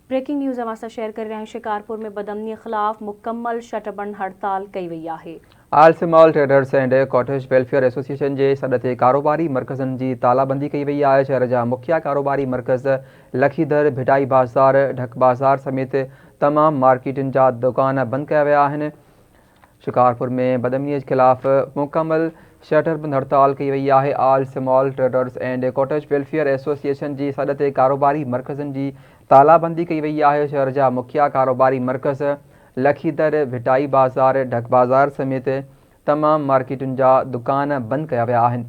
Breaking news अवां सां share करे रहिया आहियूं। शिकारपुर में बदअमनी ख़िलाफ़ मुकम्मल शटरबंद हड़ताल कई वई आहे। All small traders and cottage welfare association जे सॾ ते कारोबारी मर्कज़नि जी तालाबंदी कई वई आहे। शहर जा मुखिया कारोबारी मर्कज़ लखीदर, भिटाई बाज़ार, ढक बाज़ार समेत तमाम मार्केटुनि जा दुकान बंदि कया विया आहिनि। शिकारपुर में बदअमनीअ जे ख़िलाफ़ मुकम्मल शटरबंद हड़ताल कई वई आहे। All small traders and cottage welfare association जी सॾ ते कारोबारी मर्कज़नि जी तालाबंदी कई वई आहे। शहर जा मुखिया कारोबारी मर्कज़ लखीदर, भिटाई बाज़ार, ढक बाज़ार समेत तमाम मार्केटुनि जा दुकान बंदि कया विया आहिनि।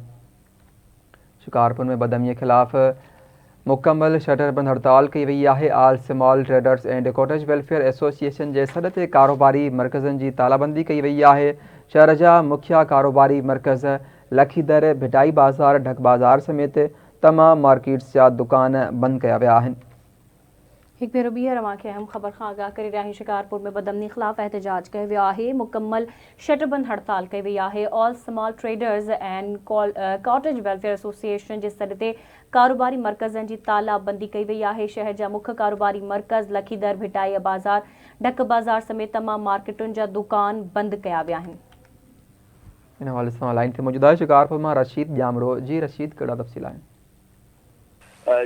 शिकारपुर में बदअमनीअ ख़िलाफ़ मुकम्मल शटरबंद हड़ताल कई वई आहे। All small traders and cottage welfare association जे सॾ ते कारोबारी मर्कज़नि जी तालाबंदी कई वई आहे। शहर जा मुखिया कारोबारी मर्कज़ लखीदर, भिटाई बाज़ार, ढक बाज़ार समेत तमाम मार्केट्स जा दुकान बंदि कया विया आहिनि। एक भेरो ॿीहर अवांखे अहम ख़बर खां आगाह करे रहिया आहियूं। शिकारपुर में बदअमनी ख़िलाफ़ एहतजाज कयो वियो आहे। मुकम्मल शटरबंद हड़ताल कई वई आहे। All small traders and cottage welfare association जे सॾ ते कारोबारी मर्कज़नि जी तालाबंदी कई वई आहे। शहर जा मुख्य कारोबारी मर्कज़ लखीदर, भिटाई बाज़ार, ढक बाज़ार समेत तमाम मार्केटुनि जा दुकान बंदि कया विया आहिनि। इन हवाले सां लाइन ते मौजूद आहे शिकारपुर मां रशीद जामरो। जी रशीद, कहिड़ा तफ़सील आहिनि?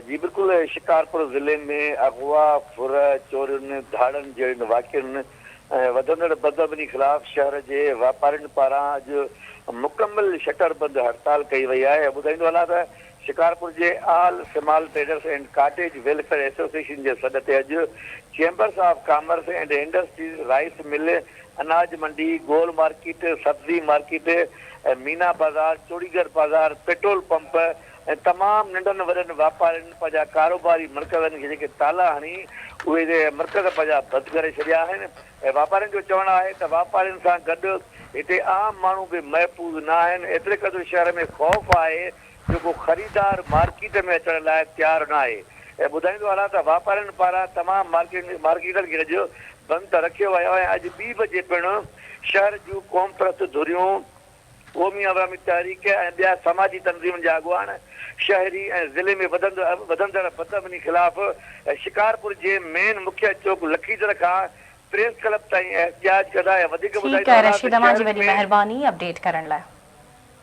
जी बिल्कुल, शिकारपुर ज़िले में अगवा, फुर, चोरियुनि, धाड़नि जहिड़नि वाक़ियुनि वधंदड़ बदअमनी ख़िलाफ़ शहर जे वापारियुनि पारां अॼु मुकम्मल शटरबंद हड़ताल कई वई आहे। ॿुधाईंदो हलां त शिकारपुर जे all small traders and cottage welfare association जे सॾ ते अॼु chambers of commerce and industries, rice mill, अनाज मंडी, गोल मार्केट, सब्जी मार्केट, मीना बाज़ार, चोड़ीगर बाज़ार, पेट्रोल पंप ऐं तमाम नंढनि वॾनि वापारियुनि पंहिंजा कारोबारी मर्कज़नि खे जेके ताला हणी उहे मर्कज़ पंहिंजा बंदि करे छॾिया आहिनि। ऐं वापारियुनि जो चवणु आहे त वापारियुनि सां गॾु हिते आम माण्हू बि महफ़ूज़ न आहिनि। एतिरे क़दुरु शहर में ख़ौफ़ आहे जो को ख़रीदार मार्केट में अचण लाइ तयारु न आहे। ऐं ॿुधाईंदो हलां त वापारियुनि पारां तमामु मार्केटनि खे अॼु बंदि रखियो वियो आहे। अॼु 2 बजे पिणु शहर जूं क़ौम परस्त धुरियूं, क़ौमी अवामी तहरीक ऐं ॿिया समाजी तंज़ीमुनि जा अॻुवान शहरी ऐं ज़िले में वधंदड़ बदअमनी ख़िलाफ़ शिकारपुर जे मेन मुख्य चौक लखीदर खां प्रेस क्लब ताईं एहतिजाज कंदा। ऐं वधीक ठीक है रशीद, अवां जी वॾी महिरबानी अपडेट करण लाइ।